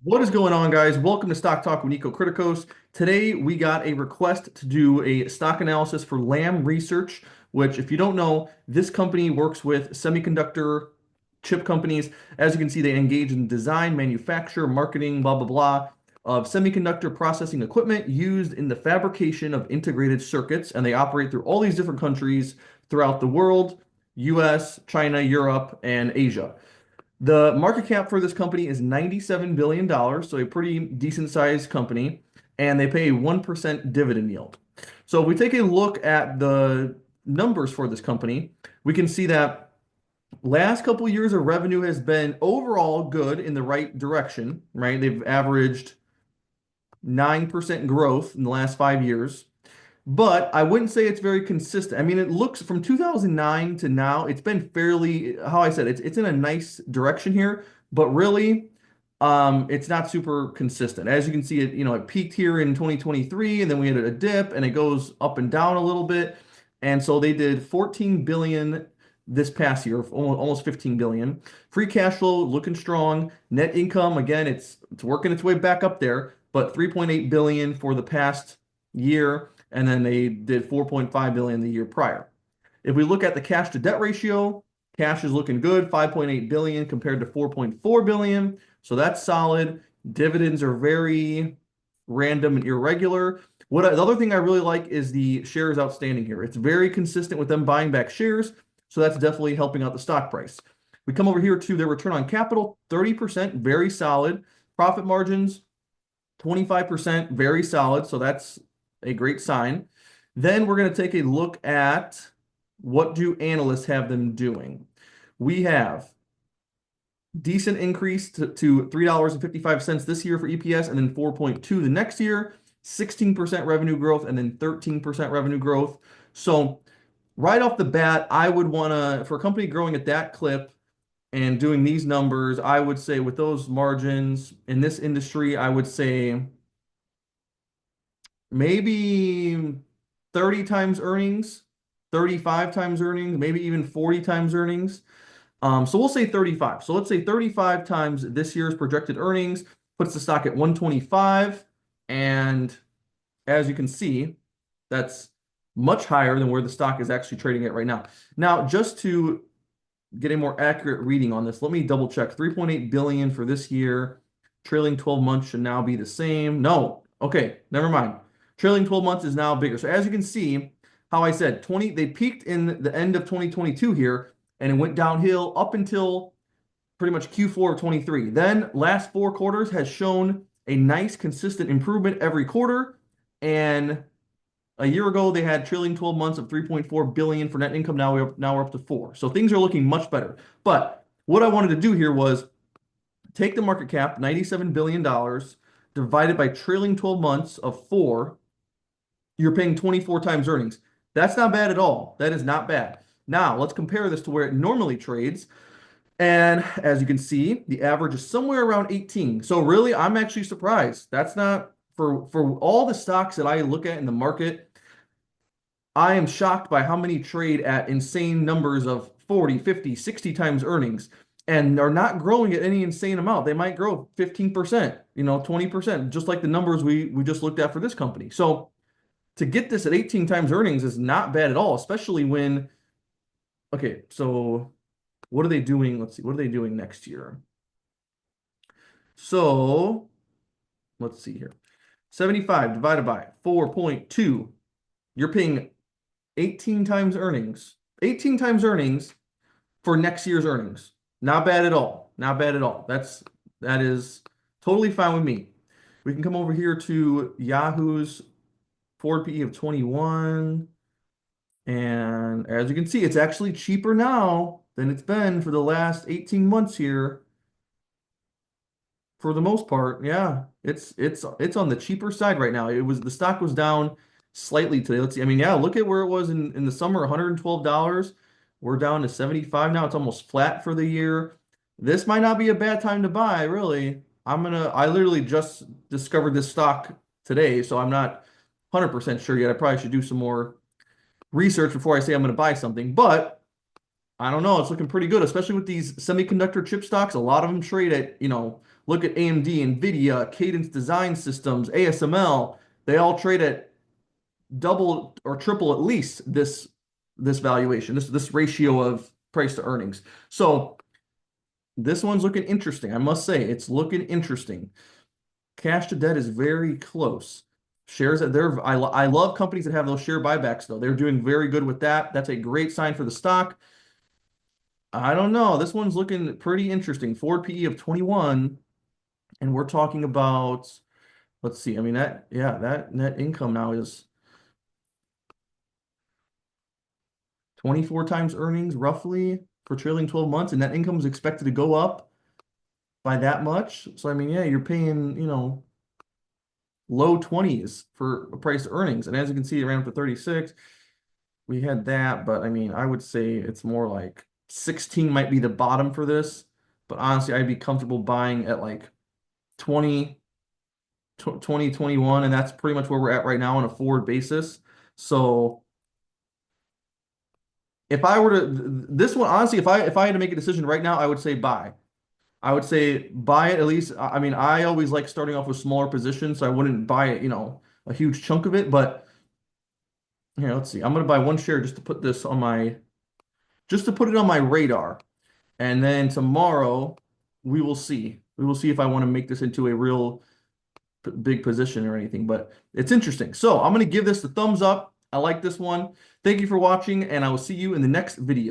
What is going on, guys? Welcome to Stock Talk with Nico Kritikos. Today, we got a request to do a stock analysis for Lam Research, which, if you don't know, this company works with semiconductor chip companies. As you can see, they engage in design, manufacture, marketing, blah, blah, blah, of semiconductor processing equipment used in the fabrication of integrated circuits. And they operate through all these different countries throughout the world: US, China, Europe, and Asia. The market cap for this company is $97 billion, so a pretty decent sized company, and they pay a 1% dividend yield. So if we take a look at the numbers for this company, we can see that last couple of years of revenue has been overall good in the right direction, right? They've averaged 9% growth in the last 5 years. But I wouldn't say it's very consistent. I mean, it looks from 2009 to now, it's been fairly, how I said, it's in a nice direction here, but really, it's not super consistent. As you can see, it peaked here in 2023, and then we had a dip, and it goes up and down a little bit. And so they did 14 billion this past year, almost 15 billion. Free cash flow looking strong. Net income, again, it's working its way back up there, but 3.8 billion for the past year, and then they did 4.5 billion the year prior. If we look at the cash to debt ratio, cash is looking good, 5.8 billion compared to 4.4 billion. So that's solid. Dividends are very random and irregular. The other thing I really like is the shares outstanding here. It's very consistent with them buying back shares, so that's definitely helping out the stock price. We come over here to their return on capital, 30%, very solid. Profit margins, 25%, very solid. So that's a great sign. Then we're going to take a look at what do analysts have them doing. We have decent increase to $3.55 this year for EPS, and then 4.2 the next year, 16% revenue growth, and then 13% revenue growth. So right off the bat, I would want to, for a company growing at that clip and doing these numbers, I would say with those margins in this industry, I would say maybe 30 times earnings, 35 times earnings, maybe even 40 times earnings. So we'll say 35. So let's say 35 times this year's projected earnings puts the stock at 125. And as you can see, that's much higher than where the stock is actually trading at right now. Now, just to get a more accurate reading on this, let me double check. 3.8 billion for this year. Trailing 12 months should now be the same. No. Okay, never mind. Trailing 12 months is now bigger. So as you can see, how I said, they peaked in the end of 2022 here, and it went downhill up until pretty much Q4 of 23. Then last 4 quarters has shown a nice consistent improvement every quarter. And a year ago, they had trailing 12 months of 3.4 billion for net income. Now we're up to 4. So things are looking much better. But what I wanted to do here was take the market cap, $97 billion, divided by trailing 12 months of 4. You're paying 24 times earnings. That's not bad at all. That is not bad. Now, let's compare this to where it normally trades. And as you can see, the average is somewhere around 18. So really, I'm actually surprised. That's not for all the stocks that I look at in the market. I am shocked by how many trade at insane numbers of 40, 50, 60 times earnings and are not growing at any insane amount. They might grow 15%, 20%, just like the numbers we just looked at for this company. So to get this at 18 times earnings is not bad at all, especially when, okay, so what are they doing? Let's see, what are they doing next year? So let's see here. 75 divided by 4.2. You're paying 18 times earnings. 18 times earnings for next year's earnings. Not bad at all. Not bad at all. That is totally fine with me. We can come over here to Yahoo's forward PE of 21. And as you can see, it's actually cheaper now than it's been for the last 18 months here. For the most part, yeah, it's on the cheaper side right now. The stock was down slightly today. Let's see. I mean, yeah, look at where it was in the summer, $112. We're down to 75 now. It's almost flat for the year. This might not be a bad time to buy, really. I literally just discovered this stock today, so I'm not 100% sure yet. I probably should do some more research before I say I'm going to buy something. But I don't know. It's looking pretty good, especially with these semiconductor chip stocks. A lot of them trade at, look at AMD, Nvidia, Cadence Design Systems, ASML. They all trade at double or triple at least this valuation, this ratio of price to earnings. So this one's looking interesting. I must say, it's looking interesting. Cash to debt is very close. Shares that I love companies that have those share buybacks though. They're doing very good with that. That's a great sign for the stock. I don't know. This one's looking pretty interesting. Forward PE of 21, and we're talking about, let's see. I mean that net income now is 24 times earnings roughly for trailing 12 months, and net income is expected to go up by that much. So I mean, yeah, you're paying, low 20s for price to earnings. And as you can see, it ran up to 36. We had that, but I mean, I would say it's more like 16 might be the bottom for this. But honestly, I'd be comfortable buying at like 20, 20, 21, and that's pretty much where we're at right now on a forward basis. So if I were to this one, honestly, if I had to make a decision right now, I would say buy. I would say buy it at least. I mean, I always like starting off with smaller positions, so I wouldn't buy it, a huge chunk of it. But here, let's see. I'm gonna buy one share just to put this on just to put it on my radar. And then tomorrow we will see. We will see if I want to make this into a real big position or anything, but it's interesting. So I'm going to give this the thumbs up. I like this one. Thank you for watching, and I will see you in the next video.